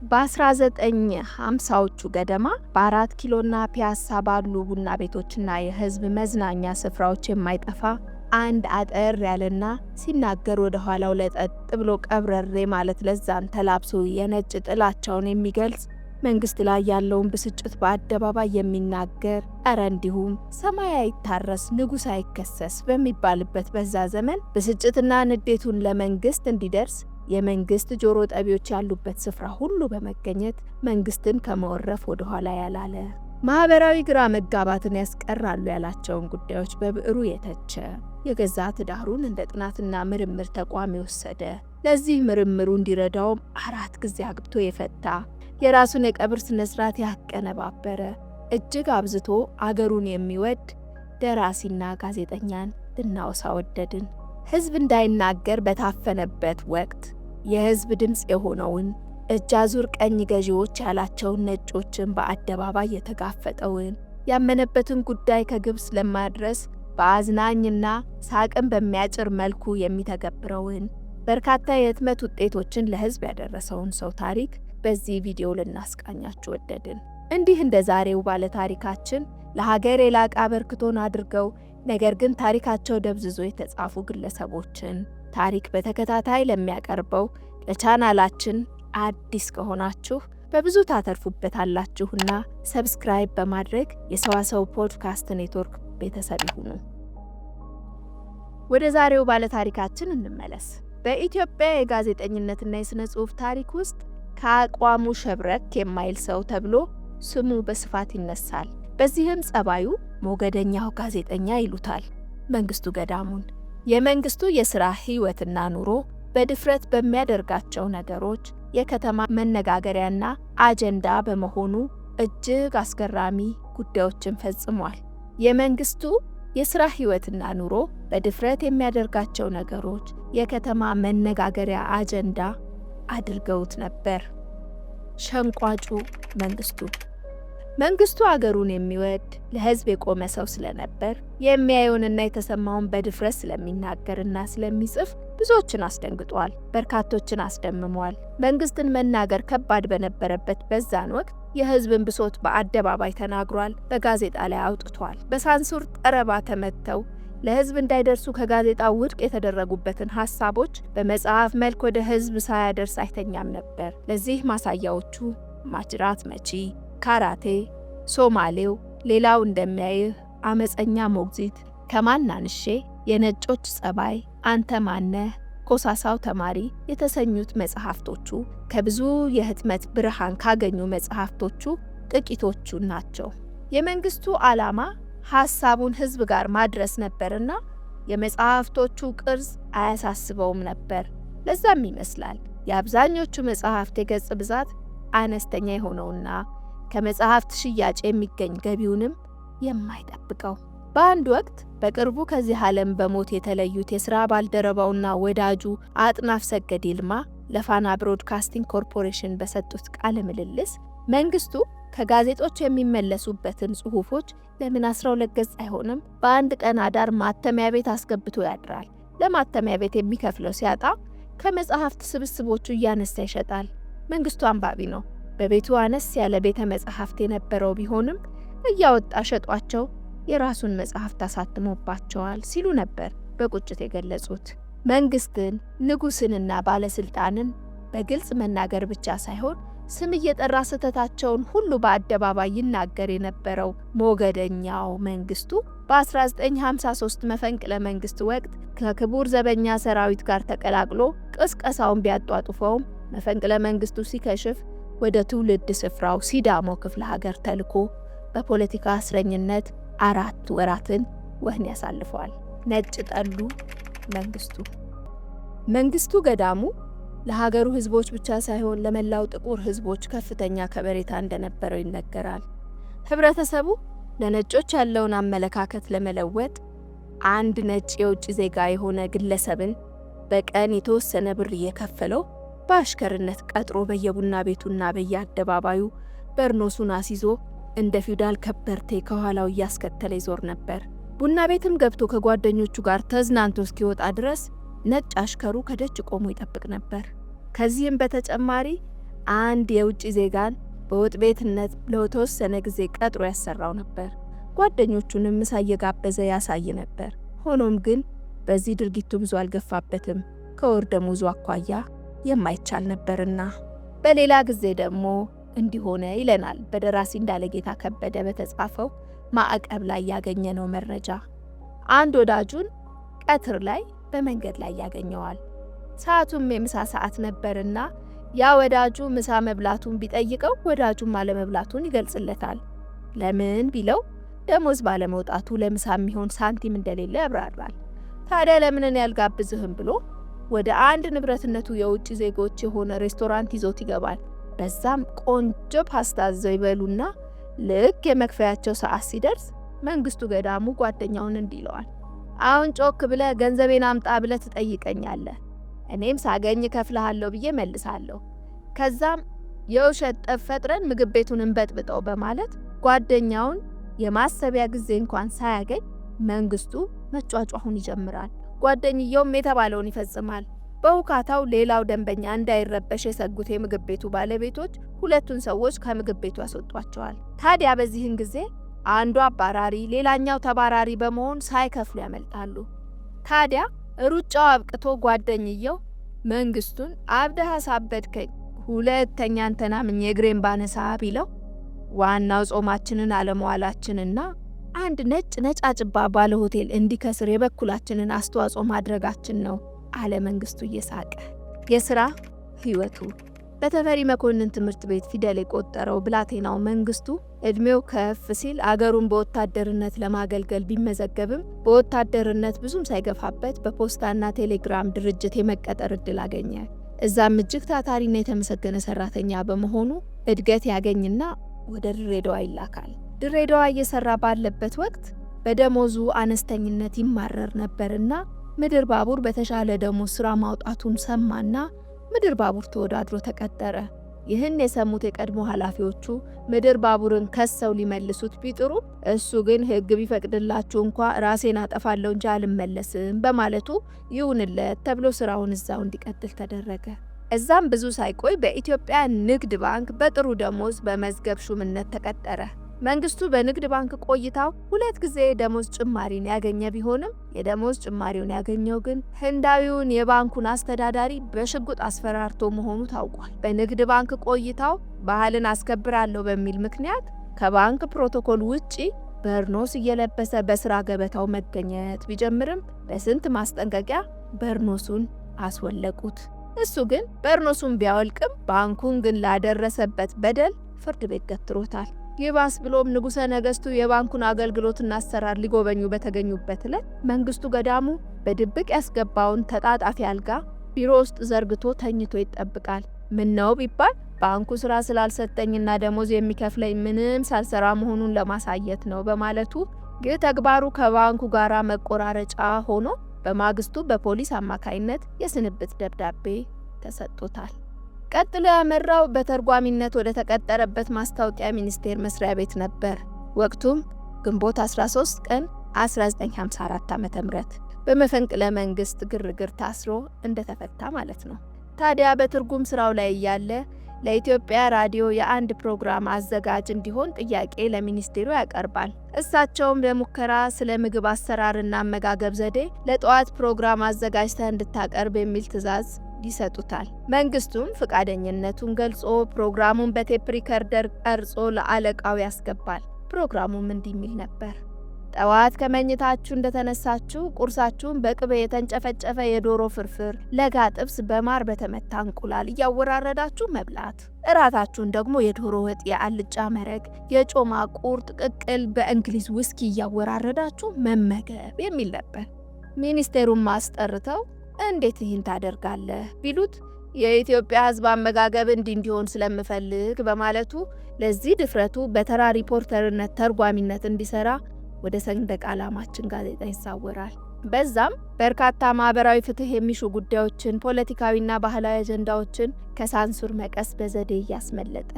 በ1950ዎቹ ገደማ በ4 ኪሎና ፒያሳ ባሉ ቡና ቤቶችና የህዝብ መዝናኛ ስፍራዎች የማይጠፋ አንድ አጠር ያለና ሲናገር ወደ ኋላው ለጠጥ ብሎ ቀብረሬ ማለት ለዛን ተላብሶ የነጭ ጥላቻውን የሚገልጽ መንግስት ላይ ያለውን ብስጭት በአደባባይ የሚናገር እንዲሁም ሰማይ አይታረስ ንጉሥ አይከሰስ በሚባልበት በዛ ዘመን ብስጭትና ንዴቱን ለመንግስት እንዲደርስ የመንግስት ጆሮ ጠቢዎች ያሉበት ስፍራ ሁሉ በመገኘት መንግስትን ከመወረፍ ወደ ኋላ ያላለ ማህበራዊ ግራ መጋባትን ያስቀራሉ ያላቸውን ጉዳዮች በብዕሩ የተቸ የገዛ ትዳሩን እንደ ጥናትና ምርምር ተቋም የወሰደ ለዚህ ምርምሩ እንዲረዳውም 4 ጊዜ አግብቶ የፈታ የራሱን የቀብር ስነ ስርዓት ያቀነባበረ እጅግ አብዝቶ አገሩን የሚወድ ደራሲና ጋዜጠኛን ልናወሳ ወደድን። ህዝብ እንዳይናገር በታፈነበት ወቅት የህዝብ ድምፅ የሆነውን እጅ አዙር ቀኝ ገዢዎች ያላቸውን ነጮችን በአደባባይ የተጋፈጠውን ያመነበትን ጉዳይ ከግብስ ለማድረስ በአዝናኝና ሳቅን በሚያጭር መልኩ የሚተገብረውን በርካታ የህትመት ውጤቶችን ለህዝብ ያደረሰውን ሰው ታሪክ በዚህ ቪዲዮ ልናስቃኛችሁ ወደድን። እንዲህ እንደ ዛሬው ባለ ታሪካችን ለሀገር የላቀ አበርክቶን አድርገው ነገር ግን ታሪካቸው ደብዝዞ የተጻፉ ግለሰቦችን ታሪክ በተከታታይ ለሚያቀርበው ለቻናላችን አዲስ ከሆናችሁ በብዙ ታተርፉበታላችሁና ሰብስክራይብ በማድረግ የሰዋሰው ፖድካስት ኔትወርክ ቤተሰብ ይሁኑ። ወደ ዛሬው ባለ ታሪካችን እንመለስ። በኢትዮጵያ የጋዜጠኝነትና የሥነ ጽሑፍ ታሪክ ውስጥ ከአቋሙ ሸብረክ የማይል ሰው ተብሎ ስሙ በስፋት ይነሳል። በዚህም ጸባዩ ሞገደኛው ጋዜጠኛ ይሉታል መንግስቱ ገዳሙን። የመንግስቱ የሥራ ሕይወትና ኑሮ በድፍረት በሚያደርጋቸው ነገሮች የከተማ መነጋገሪያና አጀንዳ በመሆኑ እጅግ አስገራሚ ጉዳዮችን ፈጽሟል። የመንግስቱ የሥራ ሕይወትና ኑሮ በድፍረት የሚያደርጋቸው ነገሮች የከተማ መነጋገሪያ አጀንዳ አድርገውት ነበር። ሸንቋጩ መንግስቱ አገሩን የሚወድ ለህዝብ የቆመ ሰው ስለነበር የሚያየውንና የተሰማውን በድፍረት ስለሚናገርና ስለሚጽፍ ብዙዎችን አስደንግጧል፣ በርካቶችን አስደምሟል። መንግስትን መናገር ከባድ በነበረበት በዛን ወቅት የህዝብን ብሶት በአደባባይ ተናግሯል፣ በጋዜጣ ላይ አውጥቷል። በሳንሱር ጠረባ ተመተው ለህዝብ እንዳይደርሱ ከጋዜጣ ውድቅ የተደረጉበትን ሐሳቦች በመጽሐፍ መልክ ወደ ህዝብ ሳያደርስ አይተኛም ነበር። ለዚህ ማሳያዎቹ ማጅራት መቺ፣ ካራቴ፣ ሶማሌው፣ ሌላው እንደሚያይህ፣ አመፀኛ ሞግዚት፣ ከማናንሼ፣ የነጮች ጸባይ፣ አንተ ማነህ፣ ኮሳሳው ተማሪ የተሰኙት መጽሐፍቶቹ ከብዙ የህትመት ብርሃን ካገኙ መጽሐፍቶቹ ጥቂቶቹ ናቸው። የመንግስቱ ዓላማ ሐሳቡን ህዝብ ጋር ማድረስ ነበርና የመጽሐፍቶቹ ቅርጽ አያሳስበውም ነበር። ለዛም ይመስላል የአብዛኞቹ መጽሐፍት የገጽ ብዛት አነስተኛ የሆነውና ከመጽሐፍት ሽያጭ የሚገኝ ገቢውንም የማይጠብቀው። በአንድ ወቅት በቅርቡ ከዚህ ዓለም በሞት የተለዩት የሥራ ባልደረባውና ወዳጁ አጥናፍ ሰገድ ይልማ ለፋና ብሮድካስቲንግ ኮርፖሬሽን በሰጡት ቃለ ምልልስ መንግስቱ ከጋዜጦች የሚመለሱበትን ጽሑፎች ለምን 12 ገጽ አይሆንም በአንድ ቀን አዳር ማተሚያ ቤት አስገብቶ ያድራል። ለማተሚያ ቤት የሚከፍለው ሲያጣ ከመጽሐፍት ስብስቦቹ እያነሳ ይሸጣል። መንግስቱ አንባቢ ነው። በቤቱ አነስ ያለ ቤተ መጽሐፍት የነበረው ቢሆንም እያወጣ ሸጧቸው የራሱን መጽሐፍት አሳትሞባቸዋል ሲሉ ነበር በቁጭት የገለጹት። መንግስትን፣ ንጉስንና ባለስልጣንን በግልጽ መናገር ብቻ ሳይሆን ስም እየጠራ ስህተታቸውን ሁሉ በአደባባይ ይናገር የነበረው ሞገደኛው መንግስቱ በ1953 መፈንቅለ መንግስት ወቅት ከክቡር ዘበኛ ሰራዊት ጋር ተቀላቅሎ ቅስቀሳውን ቢያጧጡፈውም መፈንቅለ መንግስቱ ሲከሽፍ ወደ ትውልድ ስፍራው ሲዳሞ ክፍለ ሀገር ተልኮ በፖለቲካ እስረኝነት 4 ወራትን ወህኒ ያሳልፈዋል። ነጭ ጠሉ መንግስቱ ገዳሙ ለሀገሩ ህዝቦች ብቻ ሳይሆን ለመላው ጥቁር ህዝቦች ከፍተኛ ከበሬታ እንደነበረው ይነገራል። ህብረተሰቡ ለነጮች ያለውን አመለካከት ለመለወጥ አንድ ነጭ የውጭ ዜጋ የሆነ ግለሰብን በቀን የተወሰነ ብር እየከፈለው በአሽከርነት ቀጥሮ በየቡና ቤቱና በየአደባባዩ በርኖሱን አስይዞ እንደ ፊውዳል ከበርቴ ከኋላው እያስከተለ ይዞር ነበር። ቡና ቤትም ገብቶ ከጓደኞቹ ጋር ተዝናንቶ እስኪወጣ ድረስ ነጭ አሽከሩ ከደጅ ቆሞ ይጠብቅ ነበር። ከዚህም በተጨማሪ አንድ የውጭ ዜጋን በወጥ ቤትነት ለተወሰነ ጊዜ ቀጥሮ ያሰራው ነበር። ጓደኞቹንም ምሳ እየጋበዘ ያሳይ ነበር። ሆኖም ግን በዚህ ድርጊቱ ብዙ አልገፋበትም፣ ከወር ደመወዙ አኳያ የማይቻል ነበርና። በሌላ ጊዜ ደግሞ እንዲሆነ ይለናል በደራሲ እንዳለጌታ ከበደ በተጻፈው ማዕቀብ ላይ ያገኘነው መረጃ። አንድ ወዳጁን ቀትር ላይ በመንገድ ላይ ያገኘዋል። ሰዓቱም የምሳ ሰዓት ነበርና ያ ወዳጁ ምሳ መብላቱን ቢጠይቀው ወዳጁም አለመብላቱን ይገልጽለታል። ለምን ቢለው ደሞዝ ባለመውጣቱ ለምሳ የሚሆን ሳንቲም እንደሌለ ያብራራል። ታዲያ ለምን ያልጋብዝህም ብሎ ወደ አንድ ንብረትነቱ የውጭ ዜጎች የሆነ ሬስቶራንት ይዞት ይገባል። በዛም ቆንጆ ፓስታ አዘው ይበሉና ልክ የመክፈያቸው ሰዓት ሲደርስ መንግስቱ ገዳሙ ጓደኛውን እንዲህ ይለዋል፣ አሁን ጮክ ብለህ ገንዘቤን አምጣ ብለህ ትጠይቀኛለህ፣ እኔም ሳገኝ ከፍልሃለሁ ብዬ መልሳለሁ። ከዛም የውሸት ጠብ ፈጥረን ምግብ ቤቱን እንበጥብጠው በማለት ጓደኛውን የማሰቢያ ጊዜ እንኳን ሳያገኝ መንግስቱ መጫጫሁን ይጀምራል። ጓደኛውም የተባለውን ይፈጽማል። በውካታው ሌላው ደንበኛ እንዳይረበሽ የሰጉት የምግብ ቤቱ ባለቤቶች ሁለቱን ሰዎች ከምግብ ቤቱ ያስወጧቸዋል። ታዲያ በዚህን ጊዜ አንዱ አባራሪ ሌላኛው ተባራሪ በመሆን ሳይከፍሉ ያመልጣሉ። ታዲያ ሩጫው አብቅቶ ጓደኛው መንግስቱን አብደህ አሳበድከኝ፣ ሁለተኛ አንተና ምን የግሬን ባነሳ ቢለው ዋናው ጾማችንን አለመዋላችንና አንድ ነጫጭባ ባለ ሆቴል እንዲከስር የበኩላችንን አስተዋጽኦ ማድረጋችን ነው አለ መንግስቱ እየሳቀ። የሥራ ህይወቱ በተፈሪ መኮንን ትምህርት ቤት ፊደል የቆጠረው ብላቴናው መንግስቱ እድሜው ከፍ ሲል አገሩን በወታደርነት ለማገልገል ቢመዘገብም በወታደርነት ብዙም ሳይገፋበት በፖስታና ቴሌግራም ድርጅት የመቀጠር እድል አገኘ። እዛም እጅግ ታታሪና የተመሰገነ ሰራተኛ በመሆኑ እድገት ያገኝና ወደ ድሬዳዋ ይላካል። ድሬዳዋ እየሰራ ባለበት ወቅት በደሞዙ አነስተኝነት ይማረር ነበርና ምድር ባቡር በተሻለ ደሞዝ ስራ ማውጣቱን ሰማና ምድር ባቡር ተወዳድሮ ተቀጠረ። ይህን የሰሙት የቀድሞ ኃላፊዎቹ ምድር ባቡርን ከሰው ሊመልሱት ቢጥሩ እሱ ግን ሕግ ቢፈቅድላችሁ እንኳ ራሴን አጠፋለሁ እንጂ አልመለስም በማለቱ ይሁንለት ተብሎ ስራውን እዛው እንዲቀጥል ተደረገ። እዛም ብዙ ሳይቆይ በኢትዮጵያ ንግድ ባንክ በጥሩ ደሞዝ በመዝገብ ሹምነት ተቀጠረ። መንግስቱ በንግድ ባንክ ቆይታው 2 ጊዜ ደሞዝ ጭማሪን ያገኘ ቢሆንም የደሞዝ ጭማሪውን ያገኘው ግን ህንዳዊውን የባንኩን አስተዳዳሪ በሽጉጥ አስፈራርቶ መሆኑ ታውቋል። በንግድ ባንክ ቆይታው ባህልን አስከብራለሁ በሚል ምክንያት ከባንክ ፕሮቶኮል ውጪ በርኖስ እየለበሰ በስራ ገበታው መገኘት ቢጀምርም በስንት ማስጠንቀቂያ በርኖሱን አስወለቁት። እሱ ግን በርኖሱን ቢያወልቅም ባንኩን ግን ላደረሰበት በደል ፍርድ ቤት ገትሮታል። ይባስ ብሎም ንጉሠ ነገሥቱ የባንኩን አገልግሎትና አሰራር ሊጎበኙ በተገኙበት ዕለት መንግስቱ ገዳሙ በድብቅ ያስገባውን ተጣጣፊ አልጋ ቢሮ ውስጥ ዘርግቶ ተኝቶ ይጠብቃል። ምን ነው ቢባል ባንኩ ስራ ስላልሰጠኝና ደሞዝ የሚከፍለኝ ምንም ሳልሰራ መሆኑን ለማሳየት ነው በማለቱ ይህ ተግባሩ ከባንኩ ጋራ መቆራረጫ ሆኖ በማግስቱ በፖሊስ አማካይነት የስንብት ደብዳቤ ተሰጥቶታል። ቀጥሎ ያመራው በተርጓሚነት ወደ ተቀጠረበት ማስታወቂያ ሚኒስቴር መስሪያ ቤት ነበር። ወቅቱም ግንቦት 13 ቀን 1954 ዓ.ም በመፈንቅለ መንግስት ግርግር ታስሮ እንደተፈታ ማለት ነው። ታዲያ በትርጉም ስራው ላይ እያለ ለኢትዮጵያ ራዲዮ የአንድ ፕሮግራም አዘጋጅ እንዲሆን ጥያቄ ለሚኒስቴሩ ያቀርባል። እሳቸውም ለሙከራ ስለ ምግብ አሰራርና አመጋገብ ዘዴ ለጠዋት ፕሮግራም አዘጋጅተህ እንድታቀርብ የሚል ትዕዛዝ ይሰጡታል። መንግስቱም ፈቃደኝነቱን ገልጾ ፕሮግራሙን በቴፕ ሪከርደር ቀርጾ ለአለቃው ያስገባል። ፕሮግራሙም እንዲህ የሚል ነበር። ጠዋት ከመኝታችሁ እንደተነሳችሁ ቁርሳችሁን በቅቤ የተንጨፈጨፈ የዶሮ ፍርፍር፣ ለጋ ጥብስ፣ በማር በተመታ እንቁላል እያወራረዳችሁ መብላት። እራታችሁን ደግሞ የዶሮ ወጥ፣ የአልጫ መረቅ፣ የጮማ ቁርጥ፣ ቅቅል በእንግሊዝ ውስኪ እያወራረዳችሁ መመገብ የሚል ነበር። ሚኒስቴሩን ማስጠርተው እንዴት ይህን ታደርጋለህ ቢሉት የኢትዮጵያ ሕዝብ አመጋገብ እንዲሆን ስለምፈልግ በማለቱ ለዚህ ድፍረቱ በተራ ሪፖርተርነት ተርጓሚነት እንዲሰራ ወደ ሰንደቅ ዓላማችን ጋዜጣ ይሳወራል። በዛም በርካታ ማህበራዊ ፍትህ የሚሹ ጉዳዮችን፣ ፖለቲካዊና ባህላዊ አጀንዳዎችን ከሳንሱር መቀስ በዘዴ እያስመለጠ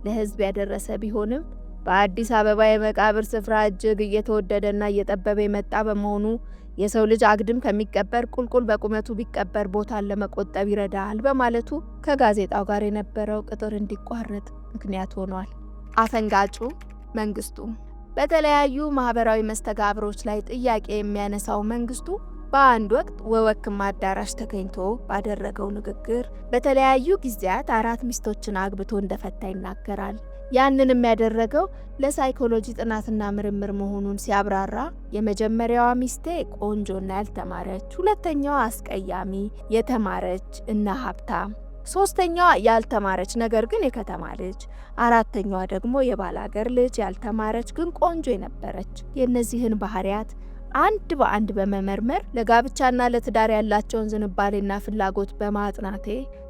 ለሕዝብ ያደረሰ ቢሆንም በአዲስ አበባ የመቃብር ስፍራ እጅግ እየተወደደና እየጠበበ የመጣ በመሆኑ የሰው ልጅ አግድም ከሚቀበር ቁልቁል በቁመቱ ቢቀበር ቦታን ለመቆጠብ ይረዳል በማለቱ ከጋዜጣው ጋር የነበረው ቅጥር እንዲቋረጥ ምክንያት ሆኗል። አፈንጋጩ መንግስቱ በተለያዩ ማህበራዊ መስተጋብሮች ላይ ጥያቄ የሚያነሳው መንግስቱ በአንድ ወቅት ወወክም አዳራሽ ተገኝቶ ባደረገው ንግግር በተለያዩ ጊዜያት 4 ሚስቶችን አግብቶ እንደፈታ ይናገራል። ያንንም ያደረገው ለሳይኮሎጂ ጥናትና ምርምር መሆኑን ሲያብራራ የመጀመሪያዋ ሚስቴ ቆንጆና ያልተማረች፣ ሁለተኛዋ አስቀያሚ የተማረች እና ሀብታም፣ ሶስተኛዋ ያልተማረች ነገር ግን የከተማ ልጅ፣ አራተኛዋ ደግሞ የባላገር ልጅ ያልተማረች ግን ቆንጆ የነበረች። የእነዚህን ባህሪያት አንድ በአንድ በመመርመር ለጋብቻና ለትዳር ያላቸውን ዝንባሌና ፍላጎት በማጥናቴ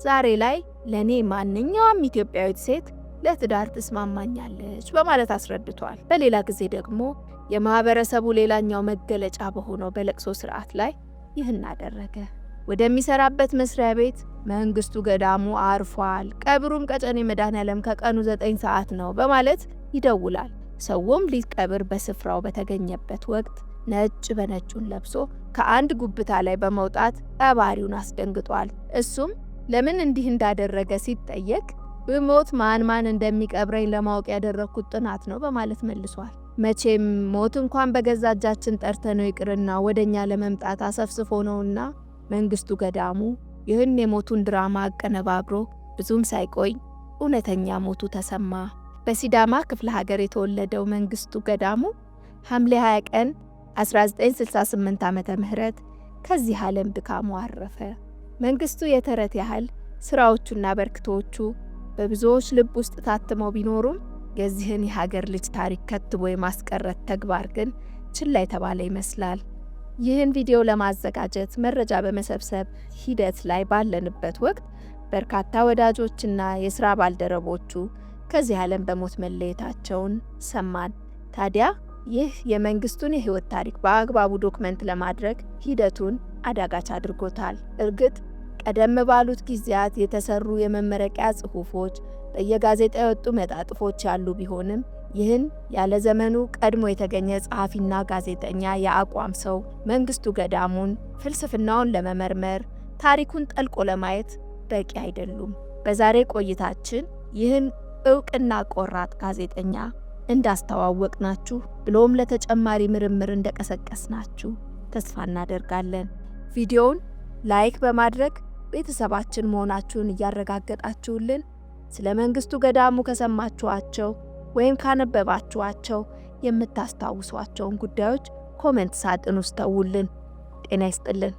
ዛሬ ላይ ለኔ ማንኛውም ኢትዮጵያዊት ሴት ለትዳር ትስማማኛለች በማለት አስረድቷል። በሌላ ጊዜ ደግሞ የማህበረሰቡ ሌላኛው መገለጫ በሆነው በለቅሶ ስርዓት ላይ ይህን አደረገ። ወደሚሰራበት መስሪያ ቤት መንግስቱ ገዳሙ አርፏል፣ ቀብሩም ቀጨኔ መድኃኔዓለም ከቀኑ 9 ሰዓት ነው በማለት ይደውላል። ሰውም ሊቀብር በስፍራው በተገኘበት ወቅት ነጭ በነጩን ለብሶ ከአንድ ጉብታ ላይ በመውጣት ቀባሪውን አስደንግጧል። እሱም ለምን እንዲህ እንዳደረገ ሲጠየቅ በሞት ማን እንደሚቀብረኝ ለማወቅ ያደረኩት ጥናት ነው በማለት መልሷል። መቼም ሞት እንኳን በገዛ እጃችን ጠርተነው ይቅርና ወደኛ ለመምጣት አሰፍስፎ ነውና መንግስቱ ገዳሙ ይህን የሞቱን ድራማ አቀነባብሮ ብዙም ሳይቆይ እውነተኛ ሞቱ ተሰማ። በሲዳማ ክፍለ ሀገር የተወለደው መንግስቱ ገዳሙ ሐምሌ 20 ቀን 1968 ዓመተ ምህረት ከዚህ ዓለም ድካሙ አረፈ። መንግስቱ የተረት ያህል ስራዎቹና በርክቶቹ በብዙዎች ልብ ውስጥ ታትመው ቢኖሩም የዚህን የሀገር ልጅ ታሪክ ከትቦ የማስቀረት ተግባር ግን ችላ የተባለ ይመስላል። ይህን ቪዲዮ ለማዘጋጀት መረጃ በመሰብሰብ ሂደት ላይ ባለንበት ወቅት በርካታ ወዳጆችና የሥራ ባልደረቦቹ ከዚህ ዓለም በሞት መለየታቸውን ሰማን። ታዲያ ይህ የመንግስቱን የህይወት ታሪክ በአግባቡ ዶክመንት ለማድረግ ሂደቱን አዳጋች አድርጎታል። እርግጥ ቀደም ባሉት ጊዜያት የተሰሩ የመመረቂያ ጽሑፎች፣ በየጋዜጣ የወጡ መጣጥፎች ያሉ ቢሆንም ይህን ያለ ዘመኑ ቀድሞ የተገኘ ጸሐፊና ጋዜጠኛ የአቋም ሰው መንግስቱ ገዳሙን ፍልስፍናውን ለመመርመር ታሪኩን ጠልቆ ለማየት በቂ አይደሉም። በዛሬ ቆይታችን ይህን እውቅና ቆራጥ ጋዜጠኛ እንዳስተዋወቅናችሁ ብሎም ለተጨማሪ ምርምር እንደቀሰቀስናችሁ ተስፋ እናደርጋለን። ቪዲዮውን ላይክ በማድረግ ቤተሰባችን መሆናችሁን እያረጋገጣችሁልን ስለ መንግስቱ ገዳሙ ከሰማችኋቸው ወይም ካነበባችኋቸው የምታስታውሷቸውን ጉዳዮች ኮሜንት ሳጥን ውስጥ ተውልን። ጤና ይስጥልን።